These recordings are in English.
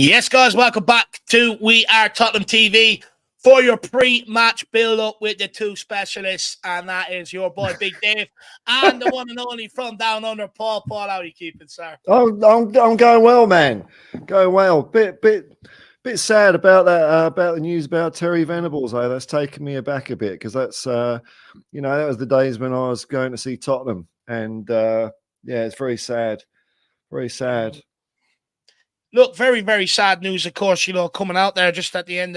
Yes, guys, welcome back to We Are Tottenham TV for your pre-match build-up with the two specialists, and that is your boy Big Dave and the one and only from down under, Paul. Paul, how are you keeping, sir? I'm going well, man. Going well. Bit sad about that. About the news about Terry Venables. Though that's taken me aback a bit because that's that was the days when I was going to see Tottenham, and yeah, it's very sad. Very sad. Look, very, very sad news, of course, coming out there just at the end,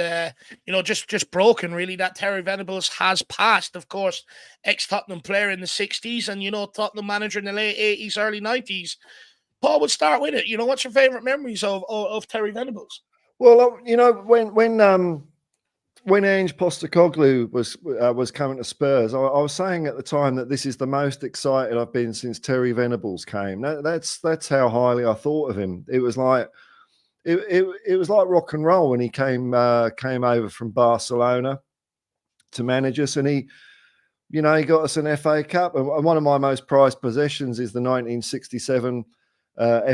just broken, really, that Terry Venables has passed, of course, ex-Tottenham player in the 60s and, Tottenham manager in the late 80s, early 90s. Paul, would start with it. What's your favourite memories of Terry Venables? Well, when Ange Postecoglou was coming to Spurs, I was saying at the time that this is the most excited I've been since Terry Venables came. That's how highly I thought of him. It was like it was like rock and roll when he came over from Barcelona to manage us, and he got us an FA Cup. And one of my most prized possessions is the 1967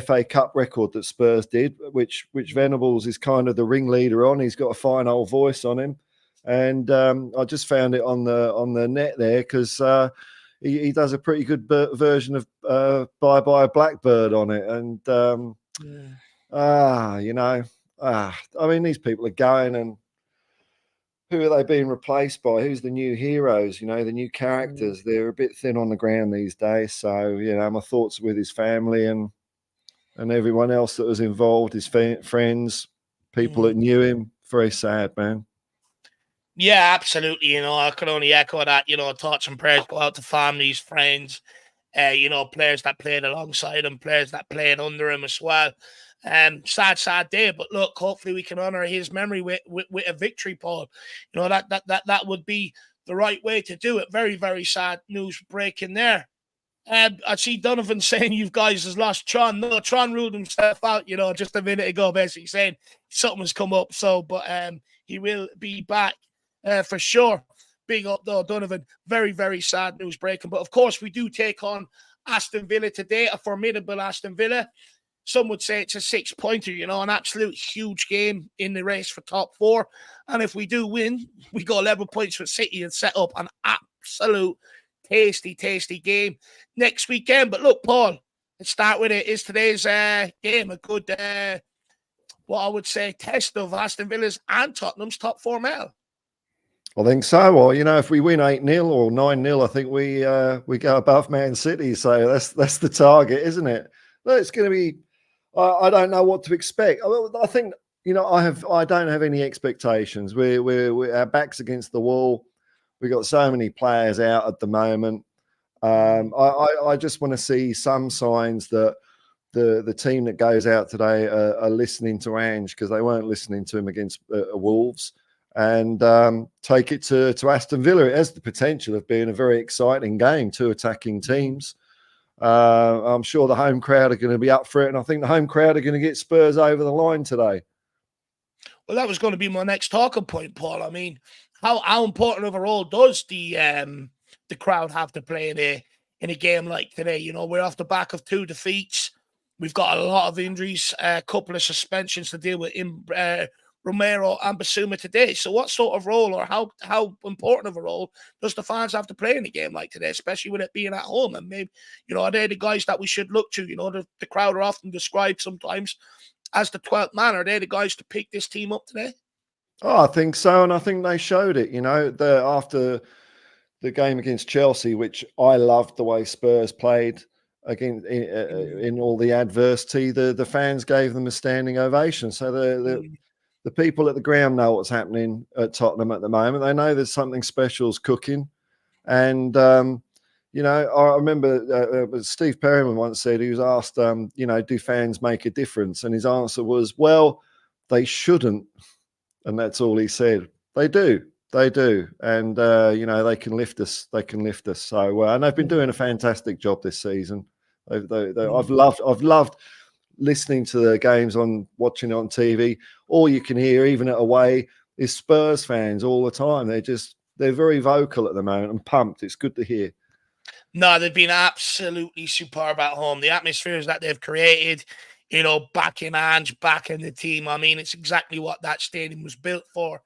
FA Cup record that Spurs did, which Venables is kind of the ringleader on. He's got a fine old voice on him, and I just found it on the net there because he does a pretty good version of "Bye Bye Blackbird" on it, and I mean, these people are going, and who are they being replaced by? Who's the new heroes? The new characters. They're a bit thin on the ground these days. So my thoughts are with his family and everyone else that was involved, his friends, people that knew him. Very sad, man. Yeah, absolutely. I could only echo that. Thoughts and prayers go out to families, friends, players that played alongside him, players that played under him as well. Sad day. But look, hopefully we can honor his memory with a victory, Paul. That would be the right way to do it. Very, very sad news breaking there. I see Donovan saying you guys has lost Tron. No, Tron ruled himself out, just a minute ago, basically saying something has come up. So, but he will be back for sure. Big up, though, Donovan. Very, very sad news breaking. But, of course, we do take on Aston Villa today, a formidable Aston Villa. Some would say it's a 6-pointer, an absolute huge game in the race for top 4. And if we do win, we got 11 points with City and set up an absolute tasty game next weekend. But look, Paul, let's start with it. Is today's game a good, what I would say, test of Aston Villa's and Tottenham's top 4 mettle? I think so. Well, if we win 8-0 or 9-0, I think we go above Man City. So that's the target, isn't it? Well, it's going to be. I don't know what to expect. I think I don't have any expectations. We're our backs against the wall. We've got so many players out at the moment. I just want to see some signs that the team that goes out today are listening to Ange, because they weren't listening to him against Wolves, and take it to Aston Villa. It has the potential of being a very exciting game, 2 attacking teams. I'm sure the home crowd are going to be up for it, and I think the home crowd are going to get Spurs over the line today. Well, that was going to be my next talking point, Paul. I mean, how important of a role does the crowd have to play in a game like today? We're off the back of 2 defeats. We've got a lot of injuries, a couple of suspensions to deal with in Romero and Basuma today. So what sort of role, or how important of a role does the fans have to play in a game like today, especially with it being at home? And maybe, are they the guys that we should look to? The crowd are often described sometimes as the 12th man. Are they the guys to pick this team up today? Oh, I think so, and I think they showed it. After the game against Chelsea, which I loved the way Spurs played against in all the adversity, the fans gave them a standing ovation. So the people at the ground know what's happening at Tottenham at the moment. They know there's something special's cooking, and I remember Steve Perryman once said, he was asked, do fans make a difference? And his answer was, well, they shouldn't. And that's all he said. They do. And, they can lift us. So, and they've been doing a fantastic job this season. I've loved listening to the games, watching it on TV. All you can hear, even at away, is Spurs fans all the time. They're very vocal at the moment and pumped. It's good to hear. No, they've been absolutely superb at home. The atmospheres that they've created, backing Ange, backing the team. I mean, it's exactly what that stadium was built for.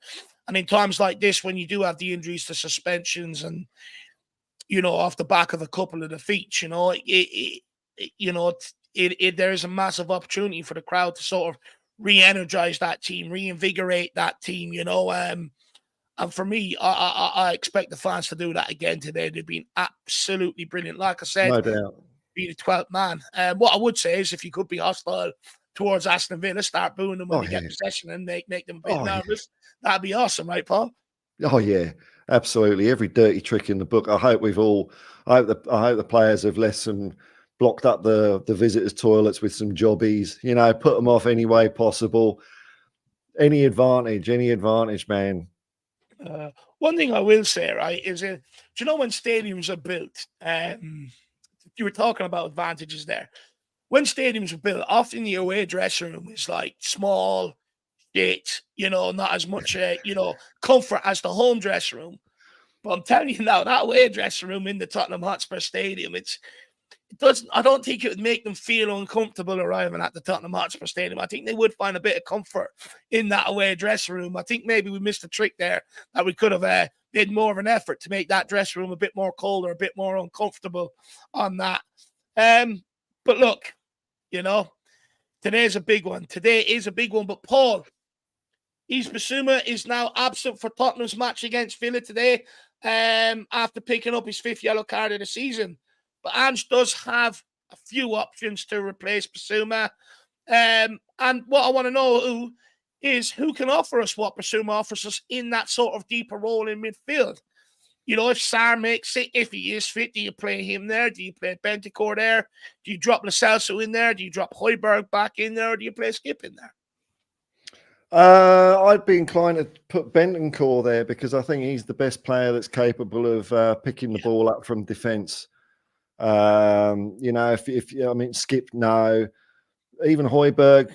And in times like this, when you do have the injuries to suspensions and, off the back of a couple of defeats, there is a massive opportunity for the crowd to sort of re-energize that team, reinvigorate that team, and for me, I expect the fans to do that again today. They've been absolutely brilliant. Like I said, No doubt. be the 12th man. What I would say is if you could be hostile towards Aston Villa, start booing them when Oh they get yeah. possession and make them a bit Oh yeah. nervous. That'd be awesome, right, Paul? Oh yeah. Absolutely. Every dirty trick in the book. I hope the players have left some blocked up the visitors' toilets with some jobbies. Put them off any way possible. Any advantage, man. One thing I will say, right, is do you know when stadiums are built? You were talking about advantages there. When stadiums are built, often the away dressing room is like small, shit, not as much, comfort as the home dressing room. But I'm telling you now, that away dressing room in the Tottenham Hotspur Stadium, it doesn't. I don't think it would make them feel uncomfortable arriving at the Tottenham Hotspur Stadium. I think they would find a bit of comfort in that away dressing room. I think maybe we missed a trick there that we could have made more of an effort to make that dressing room a bit more colder, a bit more uncomfortable on that. But look, today's a big one. Today is a big one. But Paul, Bissouma is now absent for Tottenham's match against Villa today, after picking up his 5th yellow card of the season. But Ange does have a few options to replace Bissouma. And what I want to know is who can offer us what Bissouma offers us in that sort of deeper role in midfield. If Sarr makes it, if he is fit, do you play him there? Do you play Bentancur there? Do you drop Lo Celso in there? Do you drop Højbjerg back in there? Or do you play Skip in there? I'd be inclined to put Bentancur there because I think he's the best player that's capable of picking the ball up from defence. If Skip, no, even Højbjerg,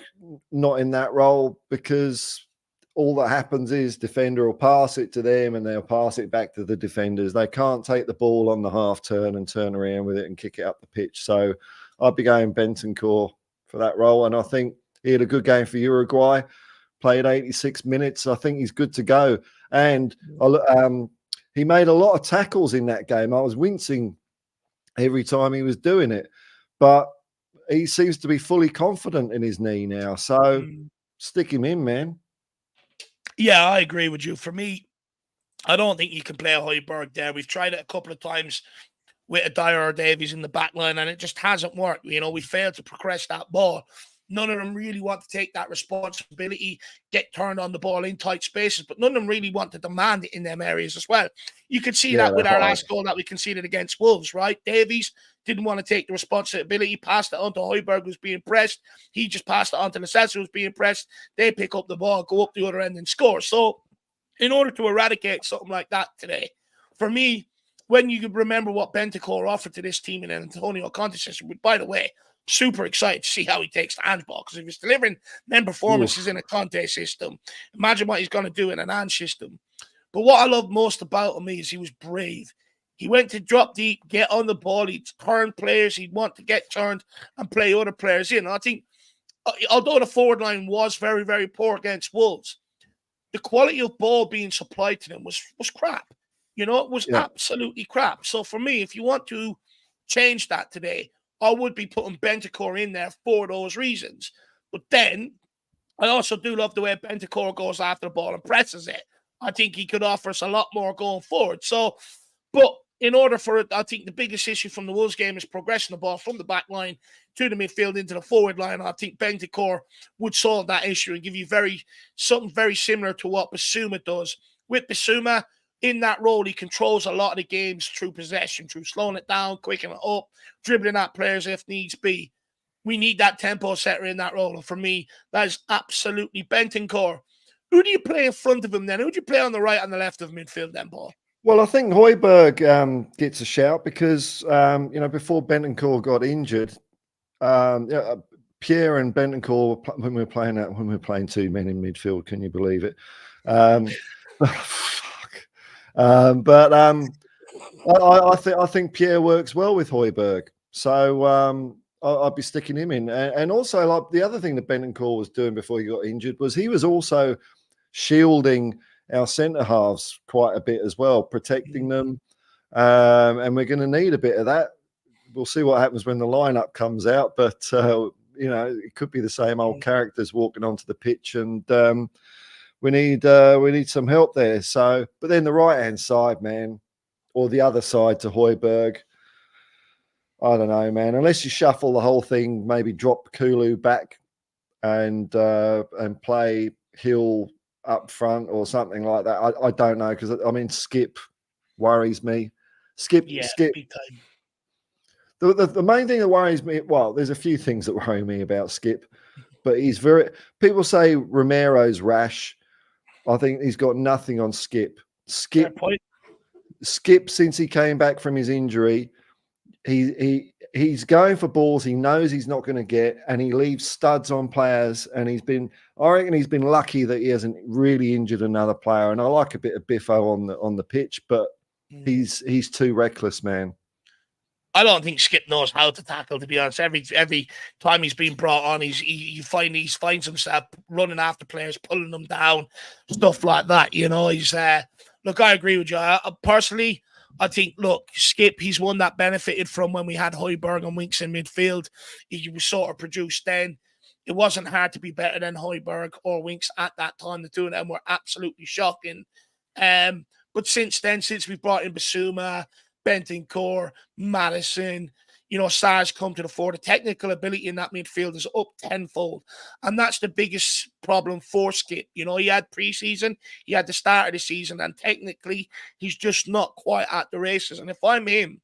not in that role because all that happens is defender will pass it to them and they'll pass it back to the defenders. They can't take the ball on the half turn and turn around with it and kick it up the pitch. So I'd be going Bentancur for that role. And I think he had a good game for Uruguay. Played 86 minutes. I think he's good to go. And he made a lot of tackles in that game. I was wincing every time he was doing it. But he seems to be fully confident in his knee now. So stick him in, man. Yeah, I agree with you. For me, I don't think you can play a Højbjerg there. We've tried it a couple of times with a Dyer or Davies in the back line, and it just hasn't worked. We failed to progress that ball. None of them really want to take that responsibility, get turned on the ball in tight spaces, but none of them really want to demand it in them areas as well. You could see that with our last goal that we conceded against Wolves, right? Davies didn't want to take the responsibility, passed it on to Højbjerg, who's being pressed. He just passed it on to Lo Celso, who's being pressed. They pick up the ball, go up the other end and score. So in order to eradicate something like that today, for me, when you remember what Bentancur offered to this team in an Antonio Conte system, by the way, super excited to see how he takes the handball because if he's delivering them performances in a Conte system, imagine what he's going to do in an Ange system. But what I love most about him is he was brave. He went to drop deep, get on the ball, he'd turn players, he'd want to get turned and play other players in. I think, although the forward line was very, very poor against Wolves, the quality of ball being supplied to them was crap. It was absolutely crap. So for me, if you want to change that today, I would be putting Bentancur in there for those reasons. But then I also do love the way Bentancur goes after the ball and presses it. I think he could offer us a lot more going forward. So, but in order for it, I think the biggest issue from the Wolves game is progressing the ball from the back line to the midfield into the forward line. I think Bentancur would solve that issue and give you something very similar to what Bissouma does. With Bissouma, in that role, he controls a lot of the games through possession, through slowing it down, quickening it up, dribbling at players if needs be. We need that tempo setter in that role. And for me, that is absolutely Bentancur. Who do you play in front of him then? Who do you play on the right and the left of midfield then, Paul? Well, I think Højbjerg gets a shout because, before Bentancur got injured, Pierre and Bentancur, when we were playing 2 men in midfield, can you believe it? I think Pierre works well with Højbjerg, so I'd be sticking him in. And also, like the other thing that Bentancur was doing before he got injured was he was also shielding our centre halves quite a bit as well, protecting them. And we're going to need a bit of that. We'll see what happens when the lineup comes out, but it could be the same old characters walking onto the pitch, and we need some help there. So, but then the right hand side, man, or the other side to Højbjerg, I don't know, man. Unless you shuffle the whole thing, maybe drop Kulu back and play Hill up front or something like that. I don't know, because I mean Skip worries me. Skip. Big time. The main thing that worries me, well, there's a few things that worry me about Skip, but he's very. People say Romero's rash. I think he's got nothing on Skip. Fair point. Skip, since he came back from his injury, he's going for balls he knows he's not going to get, and he leaves studs on players. And I reckon he's been lucky that he hasn't really injured another player. And I like a bit of biffo on the pitch, but he's too reckless, man. I don't think Skip knows how to tackle, to be honest. Every time he's been brought on, he finds himself running after players, pulling them down, stuff like that. He's look, I agree with you. Personally, I think, look, Skip, he's one that benefited from when we had Højbjerg and Winks in midfield. He was sort of produced then. It wasn't hard to be better than Højbjerg or Winks at that time. The two of them were absolutely shocking. But since then, since we've brought in Basuma, Bentancur, Madison, Sar's come to the fore. The technical ability in that midfield is up tenfold. And that's the biggest problem for Skip. He had preseason, he had the start of the season, and technically he's just not quite at the races. And if I'm him,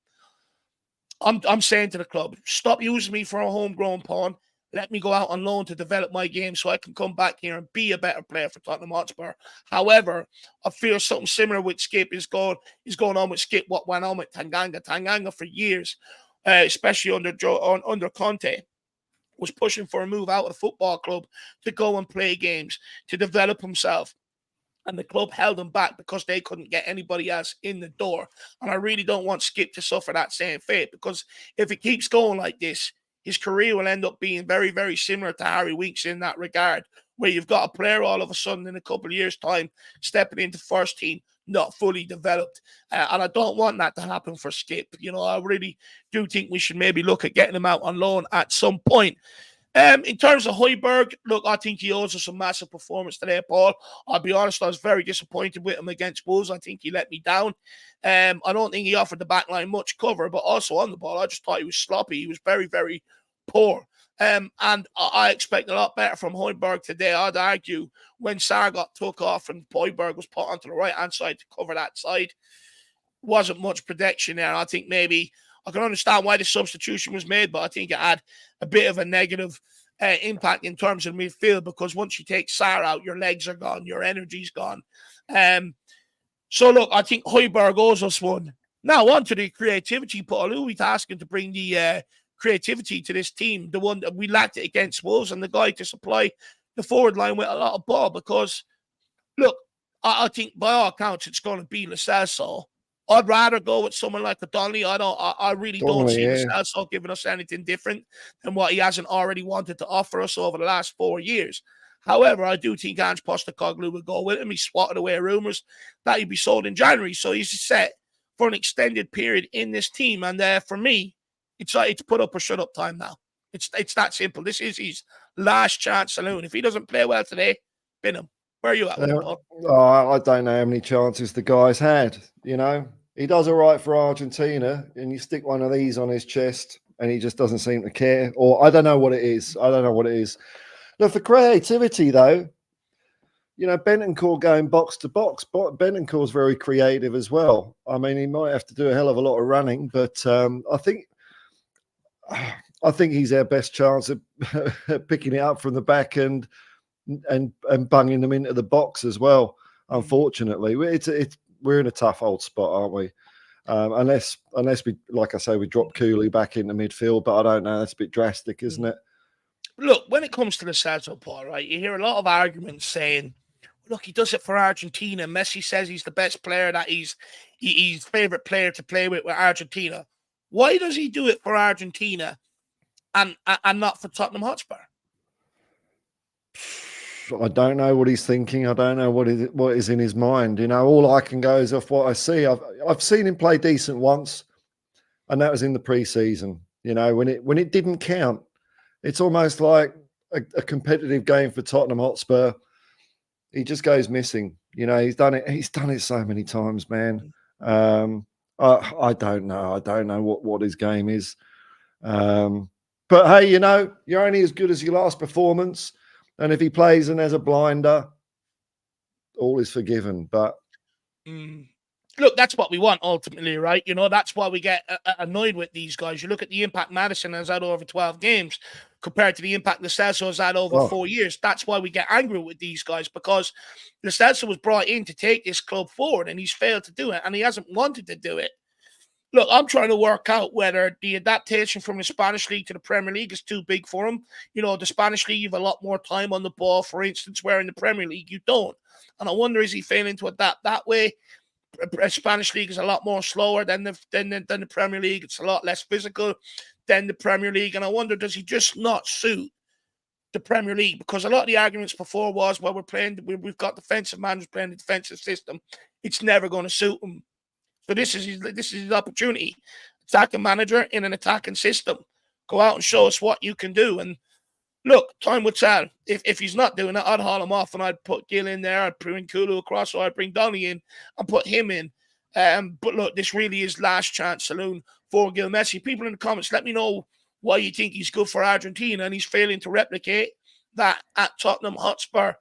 I'm saying to the club, stop using me for a homegrown pawn. Let me go out on loan to develop my game so I can come back here and be a better player for Tottenham Hotspur. However, I feel something similar with Skip is going on with Skip, what went on with Tanganga. Tanganga for years, especially under Conte, was pushing for a move out of the football club to go and play games, to develop himself. And the club held him back because they couldn't get anybody else in the door. And I really don't want Skip to suffer that same fate, because if it keeps going like this, his career will end up being very, very similar to Harry Winks in that regard, where you've got a player all of a sudden in a couple of years' time stepping into first team, not fully developed. And I don't want that to happen for Skip. I really do think we should maybe look at getting him out on loan at some point. In terms of Højbjerg, look, I think he owes us a massive performance today, Paul. I'll be honest, I was very disappointed with him against Wolves. I think he let me down. I don't think he offered the backline much cover, but also on the ball, I just thought he was sloppy. He was very, very poor. And I expect a lot better from Højbjerg today. I'd argue when Sar got took off and Højbjerg was put onto the right-hand side to cover that side, wasn't much protection there. I think maybe I can understand why the substitution was made, but I think it had a bit of a negative impact in terms of midfield, because once you take Sar out, your legs are gone, your energy's gone. So, look, I think Højbjerg owes us one. Now, on to the creativity, Paul. Who are we asking to bring the creativity to this team? The one that we lacked it against Wolves, and the guy to supply the forward line with a lot of ball, because, look, I think by all accounts it's going to be Lo Celso. I'd rather go with someone like Donnelly. I really don't see Lo Celso giving us anything different than what he hasn't already wanted to offer us over the last 4 years. However, I do think Ange Postecoglou will go with him. He swatted away rumors that he'd be sold in January, so he's set for an extended period in this team. And for me, it's put up or shut up time now. It's that simple. This is his last chance saloon. If he doesn't play well today, bin him. Where are you at with him, Paul? I don't know how many chances the guy's had. He does all right for Argentina, and you stick one of these on his chest, and he just doesn't seem to care. Or I don't know what it is. Look, for creativity, though, Bentancur going box to box. Bentancur's very creative as well. I mean, he might have to do a hell of a lot of running, but I think he's our best chance of picking it up from the back and bunging them into the box as well. Unfortunately, we're in a tough old spot, aren't we? Unless we, like I say, we drop Cooley back into midfield, but I don't know. That's a bit drastic, isn't it? Look, when it comes to the Celso, Paul, right, you hear a lot of arguments saying, look, he does it for Argentina. Messi says he's the best player, that he's his favorite player to play with Argentina. Why does he do it for Argentina and not for Tottenham Hotspur? I don't know what he's thinking. I don't know what is in his mind. You know, all I can go is off what I see. I've seen him play decent once, and that was in the pre-season. You know, when it didn't count, it's almost like a competitive game for Tottenham Hotspur. He just goes missing. You know, he's done it. He's done it so many times, man. I don't know. I don't know what his game is. But hey, you know, you're only as good as your last performance. And if he plays and there's a blinder, all is forgiven. But look, that's what we want ultimately, right? You know, that's why we get annoyed with these guys. You look at the impact Maddison has had over 12 games compared to the impact Lo Celso has had over 4 years. That's why we get angry with these guys, because Lo Celso was brought in to take this club forward and he's failed to do it, and he hasn't wanted to do it. Look, I'm trying to work out whether the adaptation from the Spanish League to the Premier League is too big for him. You know, the Spanish League, you have a lot more time on the ball, for instance, where in the Premier League you don't. And I wonder, is he failing to adapt that way? Spanish League is a lot more slower than the Premier League. It's a lot less physical than the Premier League. And I wonder, does he just not suit the Premier League? Because a lot of the arguments before was, well, we've got defensive managers playing the defensive system. It's never going to suit him. So this is his opportunity. Attacking manager in an attacking system. Go out and show us what you can do. And look, time will tell. If he's not doing it, I'd haul him off and I'd put Gill in there. I'd bring Kulu across, or I'd bring Donny in and put him in. But look, this really is last chance saloon for Gil Messi. People in the comments, let me know why you think he's good for Argentina and he's failing to replicate that at Tottenham Hotspur.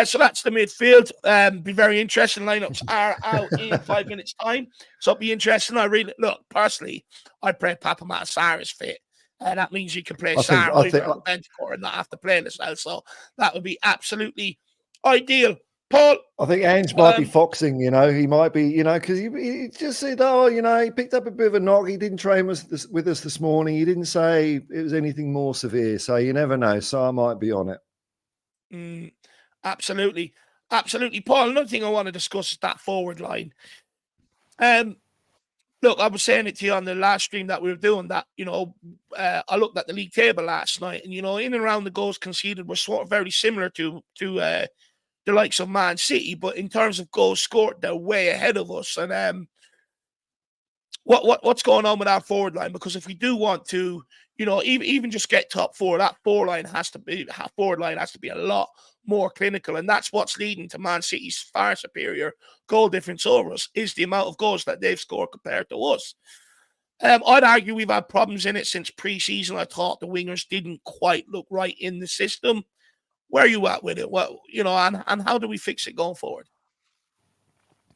So that's the midfield. Be very interesting. Lineups are out in 5 minutes' time. So it'll be interesting. Personally, I pray Papa Matasar is fit. That means you can play Sarr over Bentancur and not have to play this out. So that would be absolutely ideal. Paul? I think Ange might be foxing, you know. He might be, you know, because he just said, oh, you know, he picked up a bit of a knock. He didn't train with us this morning. He didn't say it was anything more severe. So you never know. Sarr might be on it. Absolutely. Absolutely. Paul, another thing I want to discuss is that forward line. Look, I was saying it to you on the last stream that we were doing that, you know, I looked at the league table last night and, you know, in and around the goals conceded were sort of very similar to the likes of Man City, but in terms of goals scored, they're way ahead of us. And what's going on with our forward line? Because if we do want to, you know, even just get top four, that forward line has to be a lot more clinical, and that's what's leading to Man City's far superior goal difference over us, is the amount of goals that they've scored compared to us. I'd argue we've had problems in it since pre-season. I thought the wingers didn't quite look right in the system. Where are you at with it? Well, you know, and how do we fix it going forward?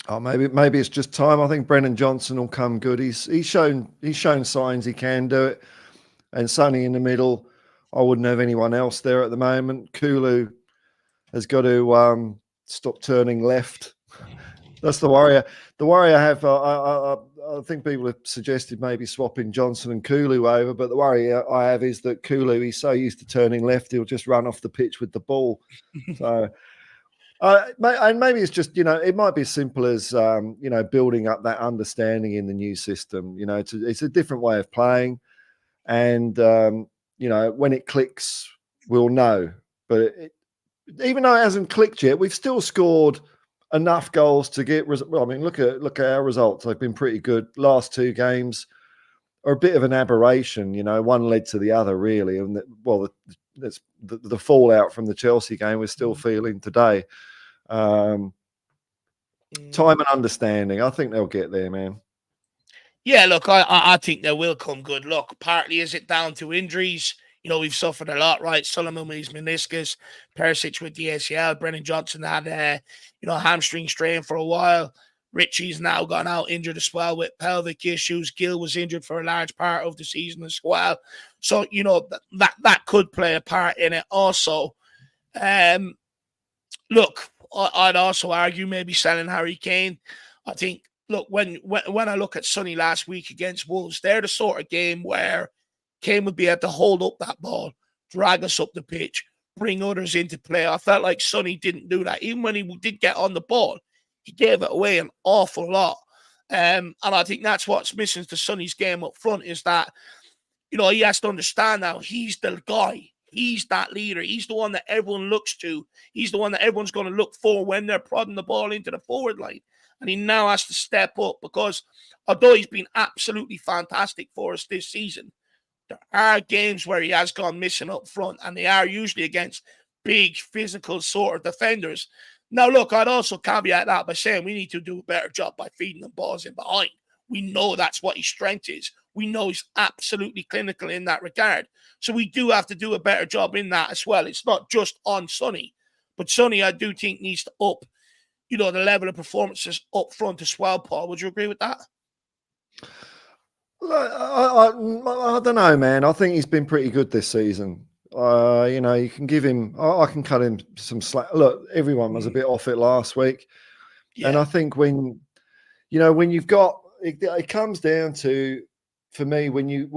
Oh, maybe it's just time. I think Brennan Johnson will come good. He's shown signs he can do it. And Sonny in the middle, I wouldn't have anyone else there at the moment. Kulu has got to stop turning left. That's the worry. The worry I have, I think people have suggested maybe swapping Johnson and Kulu over, but the worry I have is that Kulu, he's so used to turning left, he'll just run off the pitch with the ball. So, and maybe it's just, you know, it might be as simple as, you know, building up that understanding in the new system. You know, it's a different way of playing. And, you know, when it clicks, we'll know. But even though it hasn't clicked yet, we've still scored enough goals to get. Well, I mean, look at our results. They've been pretty good. Last two games are a bit of an aberration. You know, one led to the other, really. And that's the fallout from the Chelsea game we're still feeling today. Time and understanding. I think they'll get there, man. Yeah, look, I think they will come good. Look, partly is it down to injuries? You know, we've suffered a lot, right? Solomon with his meniscus, Perisic with the ACL, Brennan Johnson had you know, hamstring strain for a while. Richie's now gone out injured as well with pelvic issues. Gill was injured for a large part of the season as well. So, you know, that could play a part in it also. Look, I'd also argue maybe selling Harry Kane. I think, look, when I look at Sonny last week against Wolves, they're the sort of game where Kane would be able to hold up that ball, drag us up the pitch, bring others into play. I felt like Sonny didn't do that. Even when he did get on the ball, he gave it away an awful lot. And I think that's what's missing to Sonny's game up front is that, he has to understand now he's the guy. He's that leader. He's the one that everyone looks to. He's the one that everyone's going to look for when they're prodding the ball into the forward line. And he now has to step up because although he's been absolutely fantastic for us this season, there are games where he has gone missing up front, and they are usually against big physical sort of defenders. Now, look, I'd also caveat that by saying we need to do a better job by feeding the balls in behind. We know that's what his strength is. We know he's absolutely clinical in that regard. So we do have to do a better job in that as well. It's not just on Sonny, but Sonny, I do think, needs to up, the level of performances up front as well, Paul. Would you agree with that? I don't know, man. I think he's been pretty good this season. You can give him. I can cut him some slack. Look, everyone was a bit off it last week, and I think when you've got it comes down to, for me, when you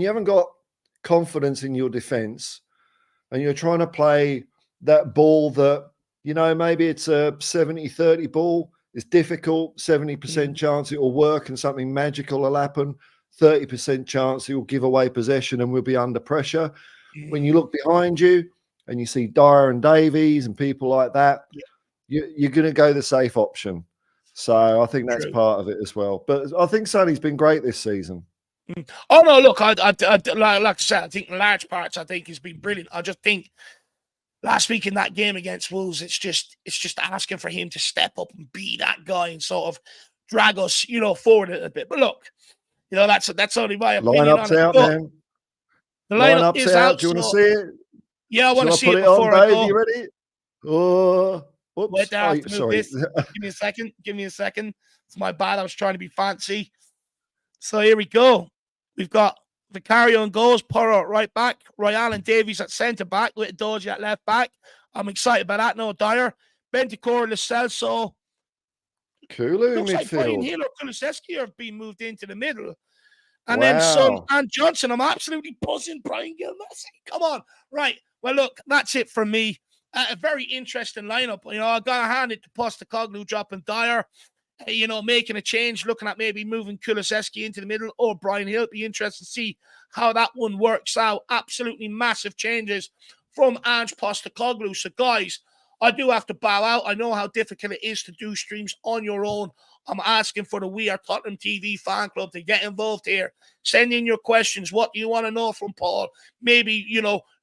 haven't got confidence in your defense, and you're trying to play that ball that maybe it's a 70-30 ball. It's difficult, 70% chance it will work and something magical will happen, 30% chance it will give away possession and we'll be under pressure. When you look behind you and you see Dyer and Davies and people like that, you're going to go the safe option. So I think that's part of it as well. But I think Sonny's been great this season. Oh, no, look, like I said, I think in large parts, I think he's been brilliant. I just think last week in that game against Wolves, it's just asking for him to step up and be that guy and sort of drag us, forward a little bit. But look, that's only my opinion Lineup's on it. out, But man. the lineup is out. Do you want to see it? Yeah, I want to see put it on, before I Dave? go. You ready? Oh, whoops. Wait there, I have to move sorry. this. Give me a second. It's my bad. I was trying to be fancy. So here we go. We've got Vicario and goals, Porro at right back, Royale and Davies at centre back, with Doji at left back. I'm excited about that. No Dyer, Bentancur, Lo Celso. Kulu Looks midfield. like Brian Hill or Kulusevski have been moved into the middle. And wow. then Son and Johnson. I'm absolutely buzzing. Brian Gill, come on. Right. Well, look, that's it from me. A very interesting lineup. I got to hand it to Postecoglou dropping Dyer. Making a change, looking at maybe moving Kulusevski into the middle or Brian Hill. Be interested to see how that one works out. Absolutely massive changes from Ange Postecoglou. So, guys, I do have to bow out. I know how difficult it is to do streams on your own. I'm asking for the We Are Tottenham TV fan club to get involved here. Send in your questions. What do you want to know from Paul? Maybe,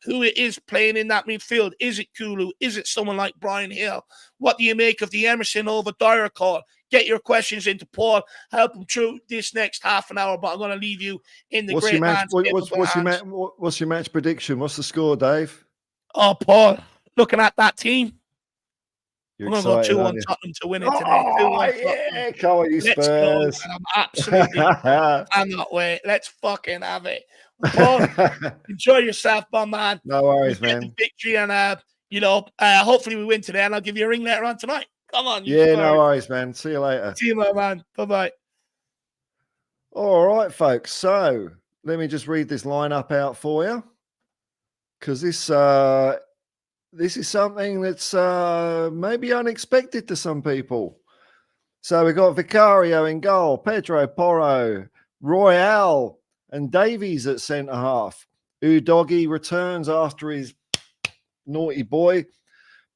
who it is playing in that midfield. Is it Kulu? Is it someone like Brian Hill? What do you make of the Emerson over Dyer call? Get your questions into Paul. Help him through this next half an hour, but I'm going to leave you in the great man's What's your match prediction? What's the score, Dave? Oh, Paul, looking at that team, You're I'm going to go 2-1 you? Tottenham to win it today. 2-1 yeah, come on, you Let's Spurs. go, man. I'm absolutely cannot wait. Let's fucking have it. Paul, enjoy yourself, man. No worries, man. The victory and, hopefully we win today, and I'll give you a ring later on tonight. Come on. No worries, man. See you later. See you, my man. Bye-bye. All right, folks. So let me just read this lineup out for you, because this is something that's maybe unexpected to some people. So we've got Vicario in goal, Pedro Porro, Royale, and Davies at centre half. Udogi returns after his naughty boy.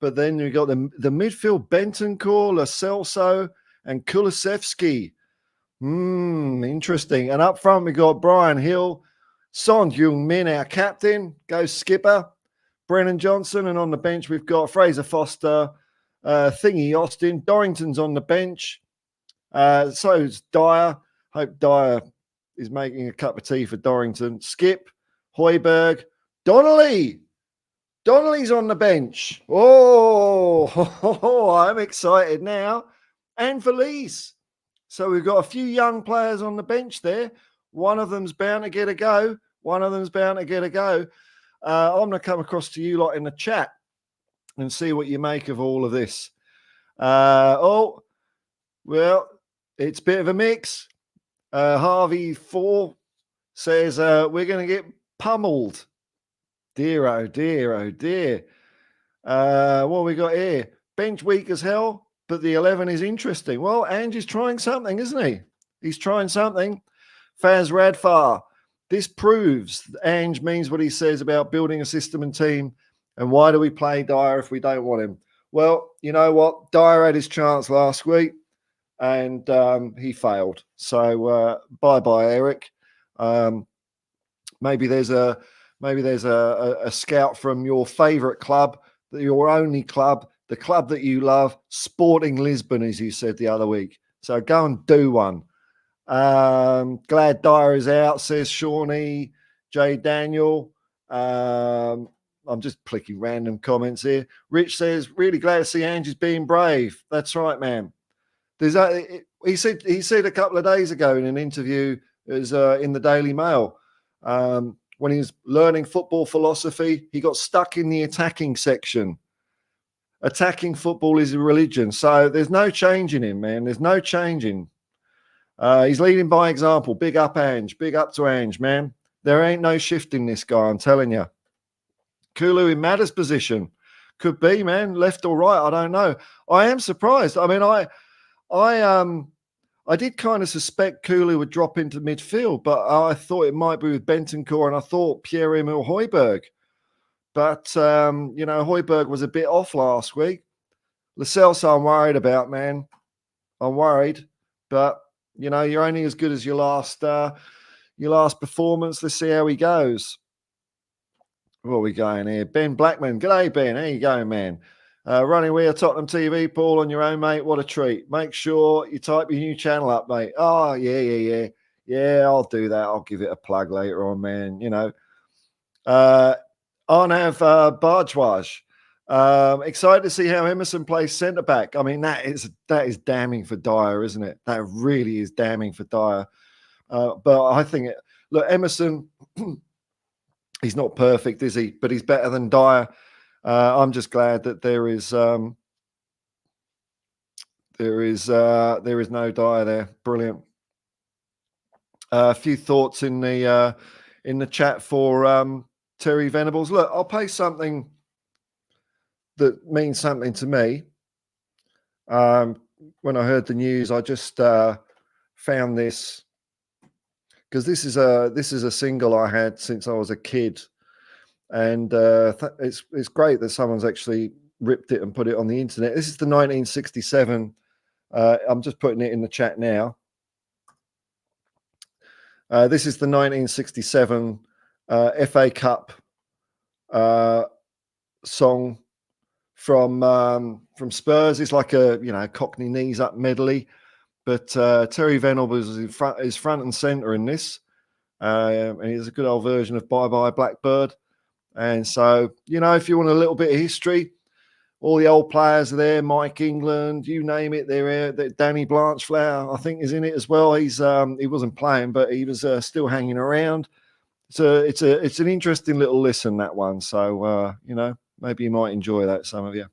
But then we got the midfield, Bentancur, Lo Celso, and Kulusevski. Interesting. And up front, we got Brian Hill, Son Heung-min, our captain, goes skipper, Brennan Johnson, and on the bench, we've got Fraser Foster, Thingy Austin, Dorrington's on the bench. So's Dyer. Hope Dyer is making a cup of tea for Dorrington. Skip, Højbjerg, Donnelly. Donnelly's on the bench. Oh, I'm excited now. And Felice. So we've got a few young players on the bench there. One of them's bound to get a go. I'm going to come across to you lot in the chat and see what you make of all of this. Well, it's a bit of a mix. Harvey 4 says we're going to get pummeled. Dear, oh dear, oh dear. What we got here? Bench weak as hell, but the 11 is interesting. Well, Ange's trying something, isn't he? He's trying something. Faz Radfar. This proves Ange means what he says about building a system and team. And why do we play Dyer if we don't want him? Well, you know what? Dyer had his chance last week and he failed. So bye-bye, Eric. Maybe there's a scout from your favourite club, your only club, the club that you love, Sporting Lisbon, as you said the other week. So go and do one. Glad Dyer is out, says Shawnee, J. Daniel. I'm just clicking random comments here. Rich says, really glad to see Angie's being brave. That's right, man. He said a couple of days ago in an interview in the Daily Mail, when he was learning football philosophy, he got stuck in the attacking section. Attacking football is a religion. So there's no changing him, man. There's no changing. He's leading by example. Big up, Ange. Big up to Ange, man. There ain't no shifting this guy, I'm telling you. Kulu in Matter's position. Could be, man. Left or right, I don't know. I am surprised. I mean, I did kind of suspect Kulu would drop into midfield, but I thought it might be with Bentancur, and I thought Pierre-Emile Højbjerg. But, Højbjerg was a bit off last week. Lascelles, I'm worried about, man. I'm worried. But, you're only as good as your last performance. Let's see how he goes. What are we going here? Ben Blackman. G'day, Ben. How you going, man? Running Tottenham TV, Paul, on your own, mate. What a treat. Make sure you type your new channel up, mate. Oh, yeah. Yeah, I'll do that. I'll give it a plug later on, man. Arnav Bajwaj. Excited to see how Emerson plays centre-back. I mean, that is damning for Dyer, isn't it? That really is damning for Dyer. But I think, look, Emerson, he's not perfect, is he? But he's better than Dyer. I'm just glad that there is no Dyer there. Brilliant. A few thoughts in the chat for Terry Venables. Look, I'll play something that means something to me. When I heard the news, I just found this because this is a single I had since I was a kid. And it's great that someone's actually ripped it and put it on the internet. This is the 1967. I'm just putting it in the chat now. This is the 1967 FA Cup song from Spurs. It's like a Cockney knees up medley, but Terry Venables is front and centre in this, and it's a good old version of Bye Bye Blackbird. And so, if you want a little bit of history, all the old players are there. Mike England, you name it, they're here. Danny Blanchflower, I think, is in it as well. He wasn't playing, but he was still hanging around. So it's an interesting little listen, that one. So maybe you might enjoy that, some of you.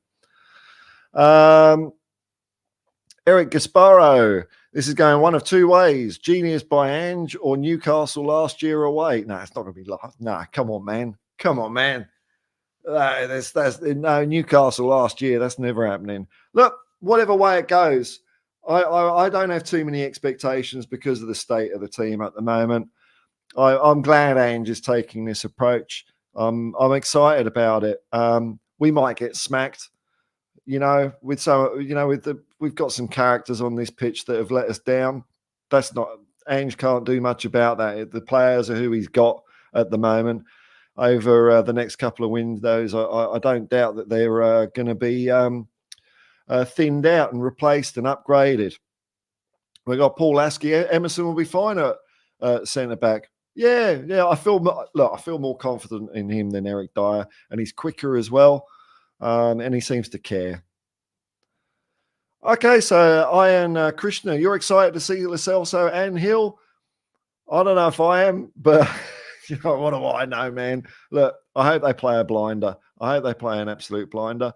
Eric Gasparo. This is going one of two ways: Genius by Ange or Newcastle last year away. No, it's not going to be. No, come on, man. That's no Newcastle last year. That's never happening. Look, whatever way it goes, I don't have too many expectations because of the state of the team at the moment. I'm glad Ange is taking this approach. I'm excited about it. We might get smacked, we've got some characters on this pitch that have let us down. That's not Ange can't do much about that. The players are who he's got at the moment. Over the next couple of windows, I don't doubt that they're going to be thinned out and replaced and upgraded. We've got Paul Lasky. Emerson will be fine at centre back. Yeah. I feel more confident in him than Eric Dyer, and he's quicker as well, and he seems to care. Okay, so Ian Krishna, you're excited to see Lascelles and Hill. I don't know if I am, but. What do I know, man? Look, I hope they play a blinder. I hope they play an absolute blinder.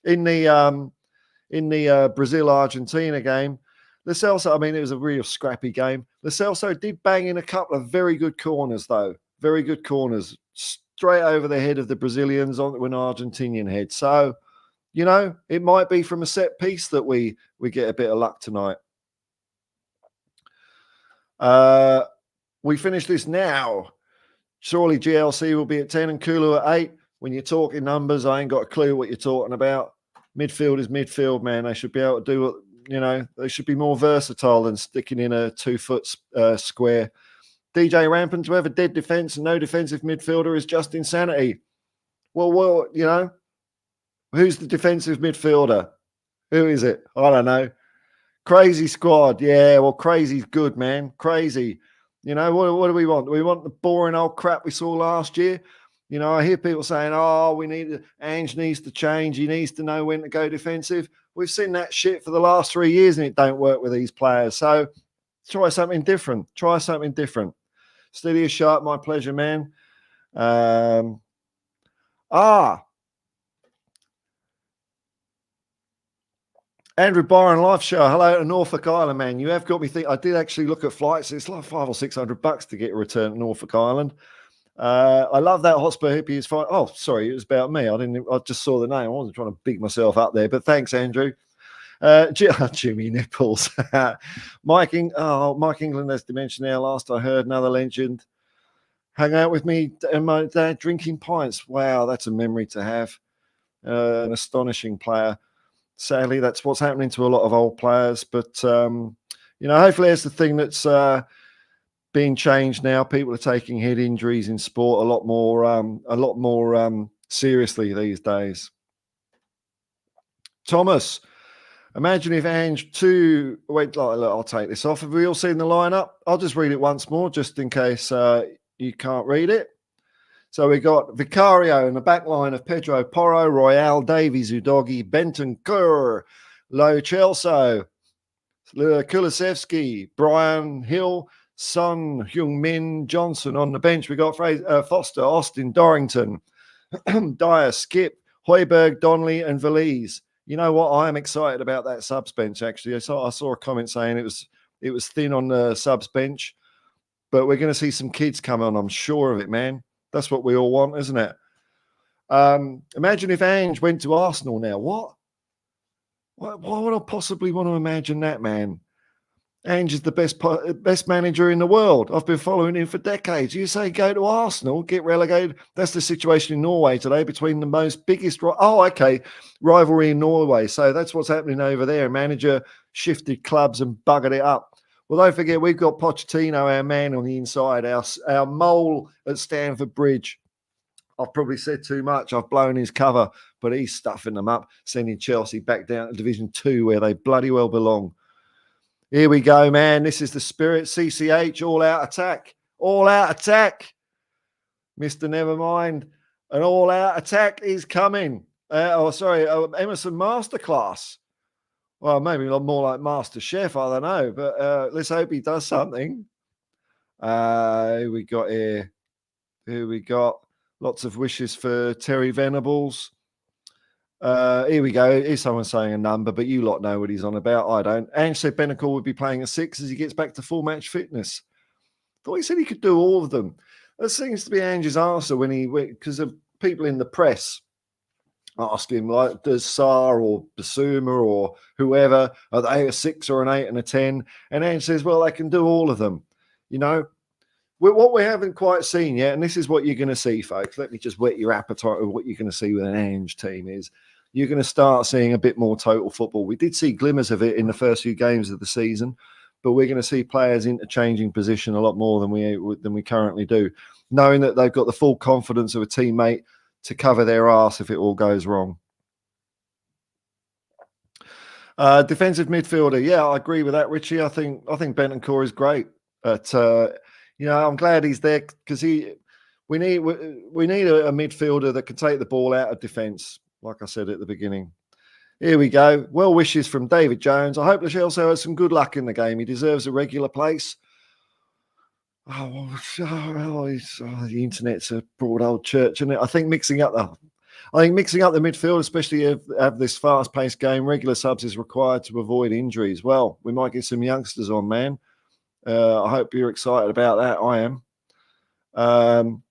In the Brazil-Argentina game, Lascelles, I mean, it was a real scrappy game. Lascelles did bang in a couple of very good corners, though. Very good corners. Straight over the head of the Brazilians onto an Argentinian head. So, You know, it might be from a set piece that we get a bit of luck tonight. We finish this now. Surely GLC will be at 10 and Kulu at 8. When you're talking numbers, I ain't got a clue what you're talking about. Midfield is midfield, man. They should be able to do what, you know, they should be more versatile than sticking in a 2-foot square. DJ Rampant, to have a dead defence and no defensive midfielder is just insanity. Well, you know, who's the defensive midfielder? Who is it? I don't know. Crazy squad. Yeah, well, crazy's good, man. Crazy. You know, what do we want? Do we want the boring old crap we saw last year? You know, I hear people saying, oh, Ange needs to change. He needs to know when to go defensive. We've seen that shit for the last 3 years and it don't work with these players. So try something different. Try something different. Steady as sharp, my pleasure, man. Andrew Byron live show. Hello to Norfolk Island, man. You have got me thinking. I did actually look at flights. It's like $500 or $600 to get a return to Norfolk Island. I love that Hotspur hippie. Is fine. Oh, sorry, it was about me. I just saw the name. I wasn't trying to big myself up there. But thanks, Andrew. Jimmy Nipples. Mike England has dementia now. Last I heard, another legend. Hang out with me and my dad drinking pints. Wow, that's a memory to have. An astonishing player. Sadly, that's what's happening to a lot of old players. But, you know, hopefully it's the thing that's being changed now. People are taking head injuries in sport a lot more seriously these days. Thomas, imagine if Ange wait, I'll take this off. Have we all seen the lineup? I'll just read it once more, just in case you can't read it. So we got Vicario in the back line of Pedro Porro, Royale, Davies, Udogi, Benton, Kerr, Lo Celso, Kulisevsky, Brian Hill, Son, Heung-min, Johnson. On the bench, we got Foster, Austin, Dorrington, Dyer, Skip, Hoiberg, Donnelly, and Valise. You know what? I am excited about that subs bench, actually. I saw a comment saying it was thin on the subs bench, but we're going to see some kids come on. I'm sure of it, man. That's what we all want, isn't it? Imagine if Ange went to Arsenal now. What? Why would I possibly want to imagine that, man? Ange is the best manager in the world. I've been following him for decades. You say go to Arsenal, get relegated. That's the situation in Norway today between the biggest rivalry in Norway. So that's what's happening over there. Manager shifted clubs and buggered it up. Well, don't forget, we've got Pochettino, our man on the inside, our mole at Stamford Bridge. I've probably said too much. I've blown his cover, but he's stuffing them up, sending Chelsea back down to Division 2 where they bloody well belong. Here we go, man. This is the spirit. CCH, all-out attack. All-out attack. Mr. Nevermind. An all-out attack is coming. Emerson Masterclass. Well, maybe more like Master Chef, I don't know. But let's hope he does something. Who we got here? Who we got? Lots of wishes for Terry Venables. Here we go. Here's someone saying a number, but you lot know what he's on about. I don't. Ange said Benacle would be playing a 6 as he gets back to full match fitness. Thought he said he could do all of them. That seems to be Ange's answer because of people in the press ask him, like, does Sarr or Basuma or whoever, are they a 6 or an 8 and a 10? And Ange says, well, they can do all of them. You know, what we haven't quite seen yet, and this is what you're going to see, folks. Let me just whet your appetite of what you're going to see with an Ange team is you're going to start seeing a bit more total football. We did see glimmers of it in the first few games of the season, but we're going to see players interchanging position a lot more than we currently do, knowing that they've got the full confidence of a teammate to cover their arse if it all goes wrong. Defensive midfielder, yeah, I agree with that, Richie. I think Bentancur is great, but you know, I'm glad he's there because we need a midfielder that can take the ball out of defence, like I said at the beginning. Here we go. Well wishes from David Jones. I hope Lo Celso has some good luck in the game. He deserves a regular place. The internet's a broad old church, isn't it? I think mixing up the midfield, especially have this fast-paced game, regular subs is required to avoid injuries. Well, we might get some youngsters on, man. I hope you're excited about that. I am.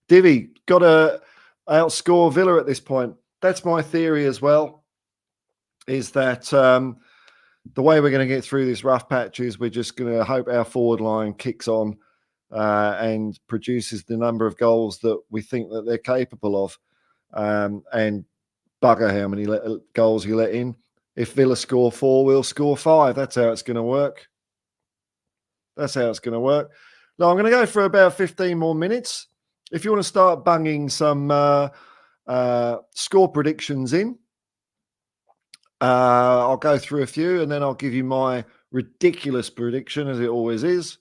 Divi got to outscore Villa at this point. That's my theory as well. is that the way we're going to get through this rough patch is we're just going to hope our forward line kicks on and produces the number of goals that we think that they're capable of. And bugger how many goals you let in. If Villa score 4, we'll score 5. That's how it's going to work. That's how it's going to work. Now, I'm going to go for about 15 more minutes. If you want to start bunging some score predictions in, I'll go through a few and then I'll give you my ridiculous prediction, as it always is,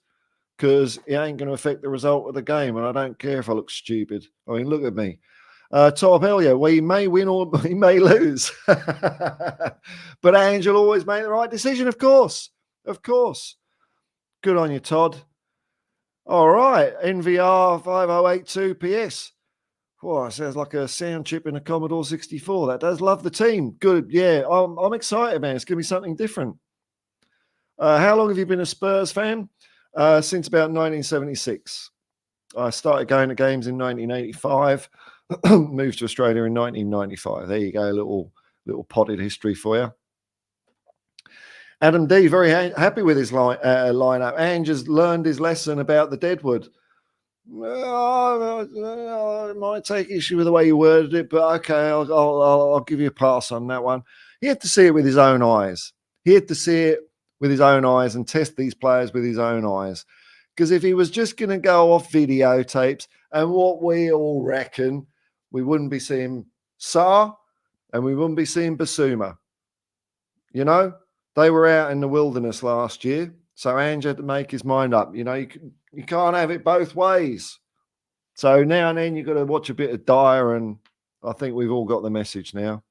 because it ain't going to affect the result of the game, and I don't care if I look stupid. I mean, look at me. Top Helio, we may win or we may lose. But Ange will always make the right decision, of course. Of course. Good on you, Todd. All right, NVR 5082 PS. Oh, sounds like a sound chip in a Commodore 64. That does. Love the team. Good. Yeah, I'm excited, man. It's going to be something different. How long have you been a Spurs fan? Since about 1976. I started going to games in 1985. Moved to Australia in 1995. There you go, little potted history for you. Adam D, very happy with his lineup. Ange has learned his lesson about the Deadwood. I might take issue with the way you worded it, but okay, I'll give you a pass on that one. He had to see it with his own eyes. He had to see it with his own eyes and test these players with his own eyes. Because if he was just going to go off videotapes and what we all reckon, we wouldn't be seeing Sarr and we wouldn't be seeing Basuma. You know, they were out in the wilderness last year, so Ange had to make his mind up. You know, you can't have it both ways. So now and then you've got to watch a bit of Dyer, and I think we've all got the message now.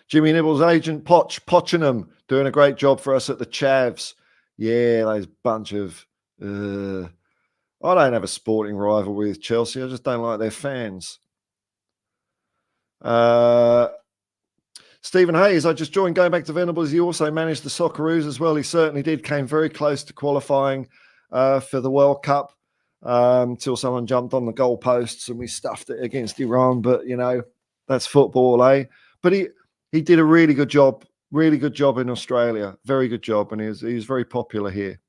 Jimmy Nibbles' agent, Tottenham, doing a great job for us at the Chavs. Yeah, those bunch of... I don't have a sporting rivalry with Chelsea. I just don't like their fans. Stephen Hayes, I just joined. Going back to Venables, he also managed the Socceroos as well. He certainly did. Came very close to qualifying for the World Cup until someone jumped on the goalposts and we stuffed it against Iran. But, you know, that's football, eh? But he did a really good job in Australia. Very good job. And he was very popular here.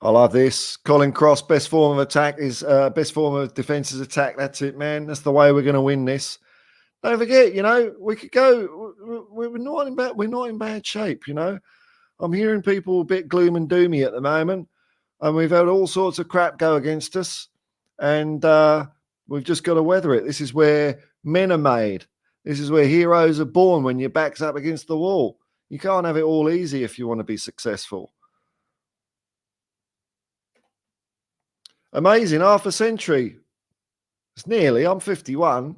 I love this. Colin Cross, best form of defense is attack. That's it, man. That's the way we're going to win this. Don't forget, you know, we could go. We're not in bad shape, you know. I'm hearing people a bit gloom and doomy at the moment, and we've had all sorts of crap go against us, and we've just got to weather it. This is where men are made. This is where heroes are born, when your back's up against the wall. You can't have it all easy if you want to be successful. Amazing, half a century. It's nearly. I'm 51.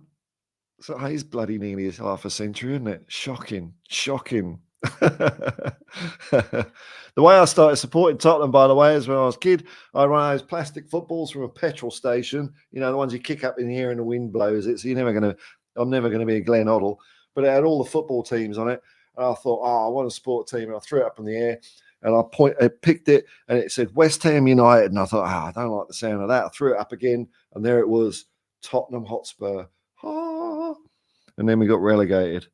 So it's bloody nearly half a century, isn't it? Shocking. The way I started supporting Tottenham, by the way, is when I was a kid. I ran those plastic footballs from a petrol station. You know, the ones you kick up in the air and the wind blows it. So I'm never going to be a Glenn Hoddle. But it had all the football teams on it. And I thought, I want a sport team. And I threw it up in the air. And I picked it, and it said West Ham United. And I thought, I don't like the sound of that. I threw it up again, and there it was, Tottenham Hotspur. And then we got relegated.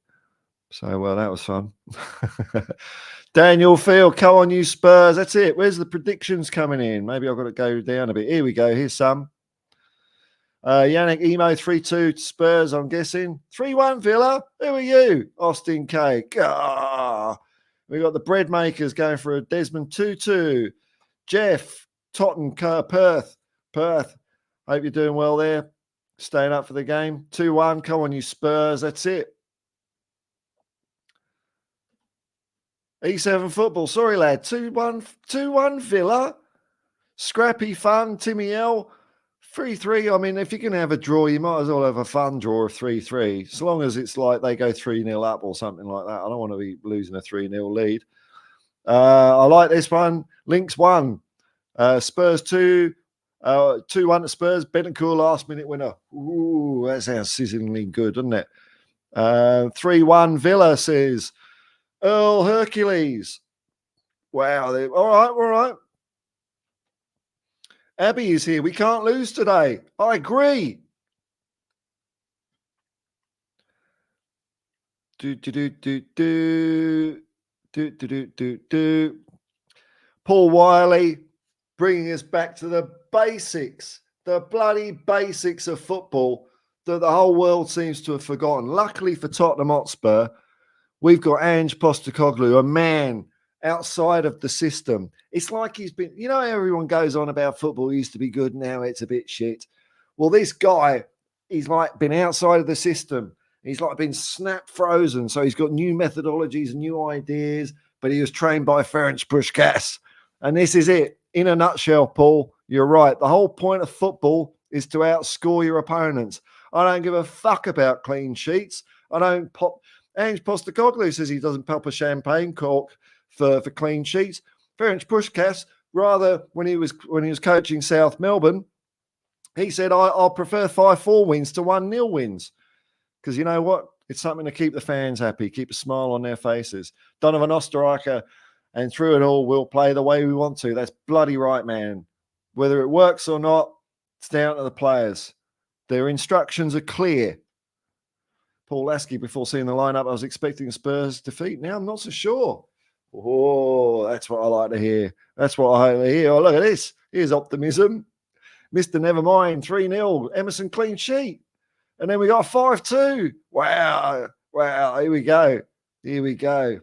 So, well, that was fun. Daniel Field, come on, you Spurs. That's it. Where's the predictions coming in? Maybe I've got to go down a bit. Here we go. Here's some. Yannick Emo 3-2 Spurs, I'm guessing. 3-1 Villa. Who are you? Austin K. Gah. We got the bread makers going for a Desmond 2-2. Jeff, Tottenham, Perth. Hope you're doing well there. Staying up for the game. 2-1. Come on, you Spurs. That's it. E7 football. Sorry, lad. 2-1 Villa. Scrappy fun. Timmy L. 3-3. I mean, if you're going to have a draw, you might as well have a fun draw of 3-3. As long as it's like they go 3-0 up or something like that. I don't want to be losing a 3-0 lead. I like this one. Lynx 1. Spurs 2. 2-1 to Spurs. Bentancur last minute winner. Ooh, that sounds sizzlingly good, doesn't it? 3-1 Villa, says Earl Hercules. Wow. All right. Abby is here. We can't lose today. I agree. Paul Wiley bringing us back to the basics, the bloody basics of football that the whole world seems to have forgotten. Luckily for Tottenham Hotspur, we've got Ange Postecoglou, a man outside of the system. It's like he's been, you know, everyone goes on about football used to be good, now it's a bit shit. Well, this guy, he's like been outside of the system. He's like been snap frozen. So he's got new methodologies, new ideas, but he was trained by Ferenc Puskás. And this is it. In a nutshell, Paul, you're right. The whole point of football is to outscore your opponents. I don't give a fuck about clean sheets. I don't pop. Ange Postecoglou says he doesn't pop a champagne cork for clean sheets. Ferenc Puskás, rather, when he was coaching South Melbourne, he said, I'll prefer 5-4 wins to 1-0 wins. Because you know what? It's something to keep the fans happy, keep a smile on their faces. Donovan Osterreicher, and through it all, we'll play the way we want to. That's bloody right, man. Whether it works or not, it's down to the players. Their instructions are clear. Paul Lasky, before seeing the lineup, I was expecting Spurs defeat. Now I'm not so sure. Oh, that's what I like to hear. That's what I like to hear. Oh, look at this. Here's optimism. Mr. Nevermind, 3-0. Emerson clean sheet. And then we got 5-2. Wow. Wow. Here we go. Here we go.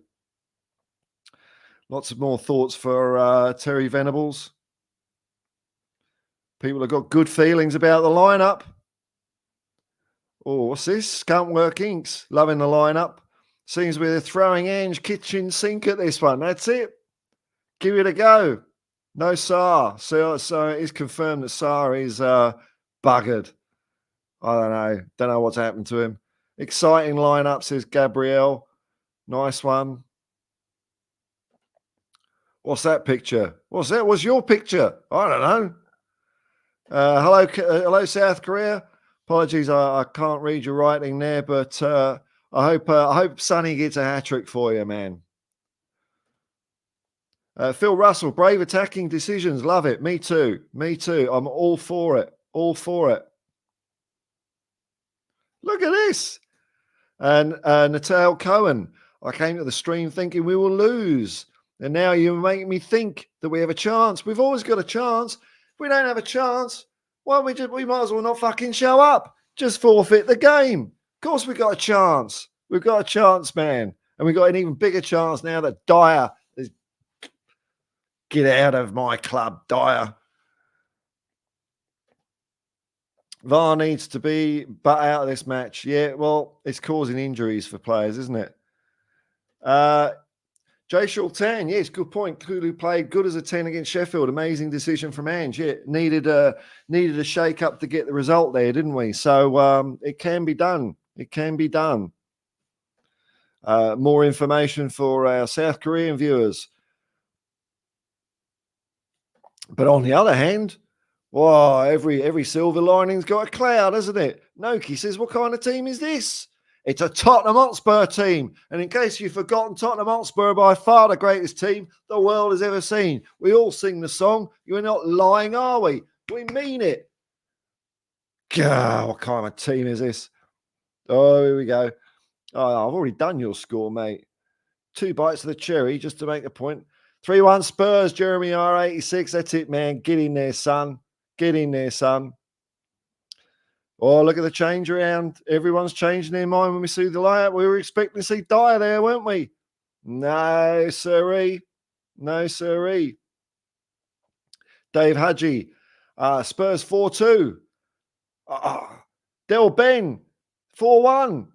Lots of more thoughts for Terry Venables. People have got good feelings about the lineup. Oh, what's this? Can't work inks. Loving the lineup. Seems we're throwing Ange kitchen sink at this one. That's it. Give it a go. No Sarr. So it is confirmed that Sarr is buggered. I don't know. Don't know what's happened to him. Exciting lineup, says Gabrielle. Nice one. What's that picture? What's that? What's your picture? I don't know. Hello, South Korea. Apologies, I can't read your writing there, but I hope Sonny gets a hat trick for you, man. Phil Russell, brave attacking decisions, love it. Me too. Me too. I'm all for it. All for it. Look at this. And Natal Cohen, I came to the stream thinking we will lose. And now you make me think that we have a chance. We've always got a chance. If we don't have a chance, well, we might as well not fucking show up. Just forfeit the game. Of course we got a chance. We've got a chance, man. And we've got an even bigger chance now that Dyer is... Get out of my club, Dyer. VAR needs to be butt out of this match. Yeah, well, it's causing injuries for players, isn't it? Jay Shultan, yes, good point. Kulu played good as a 10 against Sheffield. Amazing decision from Ange. Yeah, needed a shake up to get the result there, didn't we? So it can be done. It can be done. More information for our South Korean viewers. But on the other hand, wow, every silver lining's got a cloud, hasn't it? Noki says, what kind of team is this? It's a Tottenham Hotspur team. And in case you've forgotten, Tottenham Hotspur are by far the greatest team the world has ever seen. We all sing the song. You're not lying, are we? We mean it. God, what kind of team is this? Oh, here we go. Oh, I've already done your score, mate. 2 bites of the cherry just to make a point. 3-1 Spurs, Jeremy R86. That's it, man. Get in there, son. Get in there, son. Oh, look at the change around. Everyone's changing their mind when we see the layout. We were expecting to see Dyer there, weren't we? No, sirree. No, sirree. Dave Hadji. Spurs 4-2. Del Ben 4-1.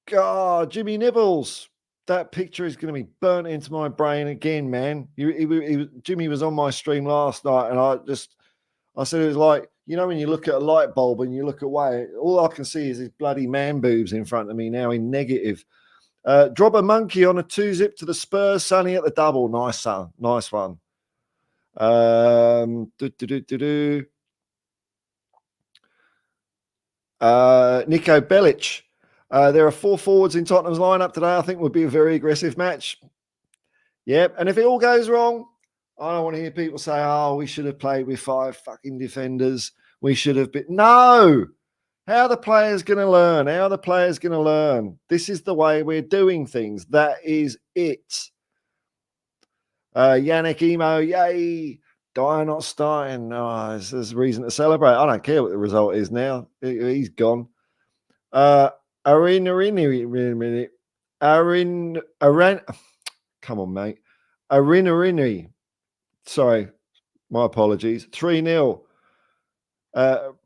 God, Jimmy Nibbles. That picture is going to be burnt into my brain again, man. Jimmy was on my stream last night, and I said it was like, you know, when you look at a light bulb and you look away, all I can see is his bloody man boobs in front of me now in negative. Drop a monkey on a 2-zip to the Spurs, Sonny at the double. Nice, son. Nice one. Nico Bellic. There are 4 forwards in Tottenham's lineup today. I think would be a very aggressive match. Yep. And if it all goes wrong, I don't want to hear people say, oh, we should have played with 5 fucking defenders. We should have been. No. How are the players going to learn? How are the players going to learn? This is the way we're doing things. That is it. Yannick Emo, yay. Dyer not starting. Oh, there's a reason to celebrate. I don't care what the result is now. He's gone. Arin, come on, mate. Arin. Sorry, my apologies. 3-0.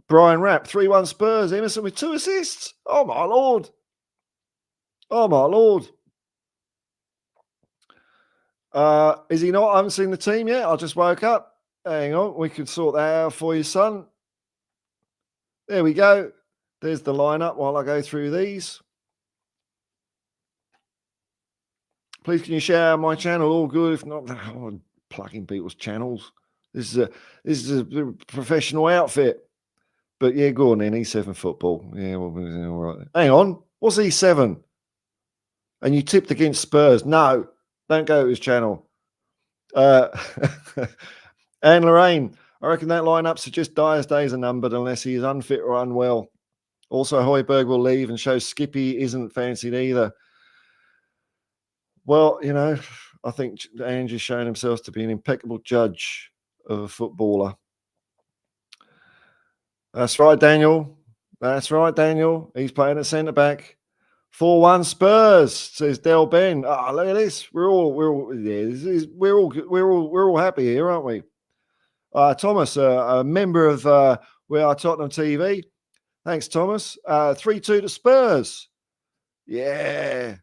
Brian Rapp, 3-1 Spurs. Emerson with 2 assists. Oh, my Lord. Oh, my Lord. Is he not? I haven't seen the team yet. I just woke up. Hang on. We could sort that out for you, son. There we go. There's the lineup while I go through these. Please, can you share my channel? All good. If not, I'm plugging people's channels. This is a professional outfit. But yeah, go on then. E7 football. Yeah, well, all right. Hang on. What's E7? And you tipped against Spurs. No, don't go to his channel. And Lorraine, I reckon that lineup suggests Dyer's days are numbered unless he is unfit or unwell. Also, Højbjerg will leave and shows Skippy isn't fancied either. Well, you know, I think Ange's shown himself to be an impeccable judge of a footballer. That's right, Daniel. That's right, Daniel. He's playing at centre back. 4-1 Spurs, says Del Ben. Oh, look at this. We're all happy here, aren't we? Thomas, a member of WeAreTottenhamTV. Thanks, Thomas. 3-2 to Spurs. Yeah.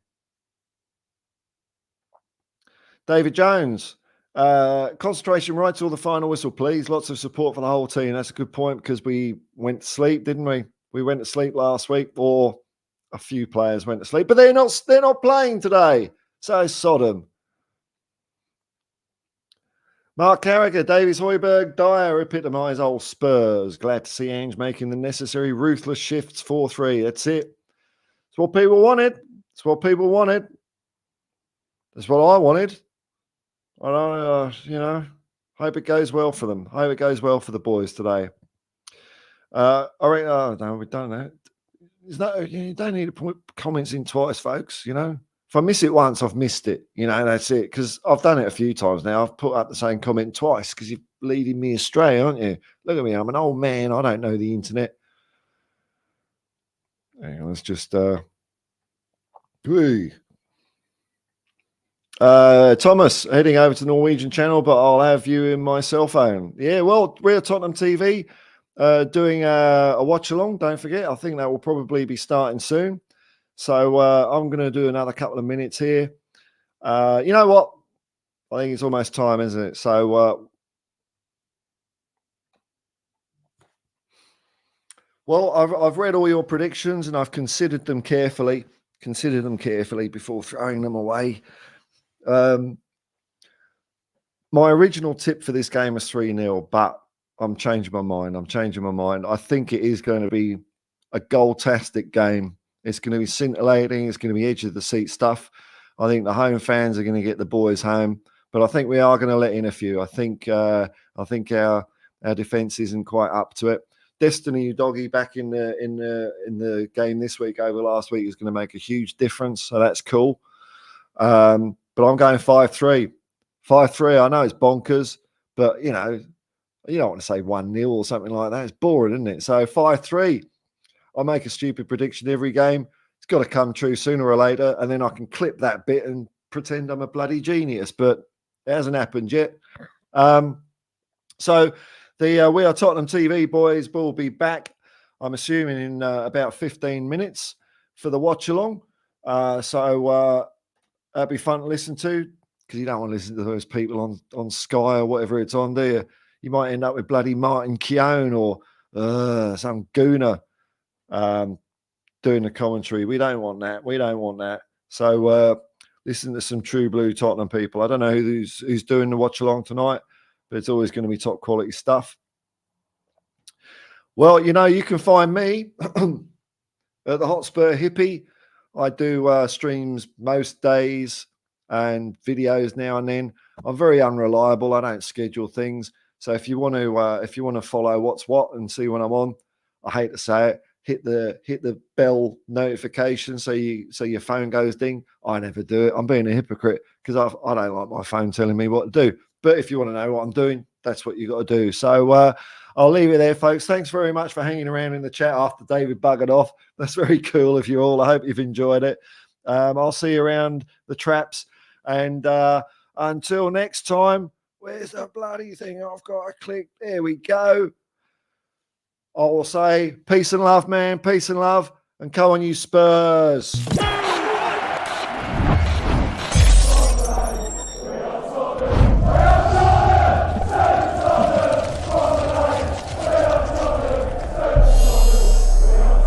David Jones. Concentration right till the final whistle, please. Lots of support for the whole team. That's a good point because we went to sleep, didn't we? We went to sleep last week, or a few players went to sleep, but they're not playing today. So Sodom. Mark Carragher, Davies, Højbjerg, Dyer epitomise old Spurs. Glad to see Ange making the necessary ruthless shifts. 4-3. That's it. It's what people wanted. It's what people wanted. That's what I wanted. I don't, hope it goes well for them. Hope it goes well for the boys today. No, we don't know. You don't need to put comments in twice, folks. If I miss it once, I've missed it. That's it. Because I've done it a few times now. I've put up the same comment twice because you're leading me astray, aren't you? Look at me. I'm an old man. I don't know the internet. Hang on, let's just. Thomas, heading over to the Norwegian channel, but I'll have you in my cell phone. Yeah, well, we're Tottenham TV doing a watch along. Don't forget, I think that will probably be starting soon. So I'm going to do another couple of minutes here. You know what? I think it's almost time, isn't it? So, well, I've read all your predictions and I've considered them carefully before throwing them away. My original tip for this game was 3-0, but I'm changing my mind. I think it is going to be a goal-tastic game. It's going to be scintillating. It's going to be edge of the seat stuff. I think the home fans are going to get the boys home, but I think we are going to let in a few. I think our defense isn't quite up to it. Destiny Doggy back in the game this week over last week is going to make a huge difference. So that's cool. But I'm going 5-3. 5-3. I know it's bonkers, but you don't want to say 1-0 or something like that. It's boring, isn't it? So 5-3. I make a stupid prediction every game. It's got to come true sooner or later, and then I can clip that bit and pretend I'm a bloody genius. But it hasn't happened yet. So the We Are Tottenham TV boys will be back, I'm assuming, in about 15 minutes for the watch along. So that'd be fun to listen to, because you don't want to listen to those people on Sky or whatever it's on, do you? You might end up with bloody Martin Keown or some gooner doing the commentary. We don't want that. So listen to some true blue Tottenham people. I don't know who's doing the watch along tonight, but it's always going to be top quality stuff. Well, you can find me at the Hotspur Hippie. I do streams most days and videos now and then. I'm very unreliable. I don't schedule things. So if you want to follow what's what and see when I'm on, I hate to say it, hit the bell notification so your phone goes ding. I never do it. I'm being a hypocrite because I don't like my phone telling me what to do. But if you want to know what I'm doing, that's what you got to do. So I'll leave it there, folks. Thanks very much for hanging around in the chat after David buggered off. That's very cool of you all. I hope you've enjoyed it. I'll see you around the traps. And until next time, where's the bloody thing I've got to click? There we go. I will say peace and love, man. Peace and love. And come on, you Spurs.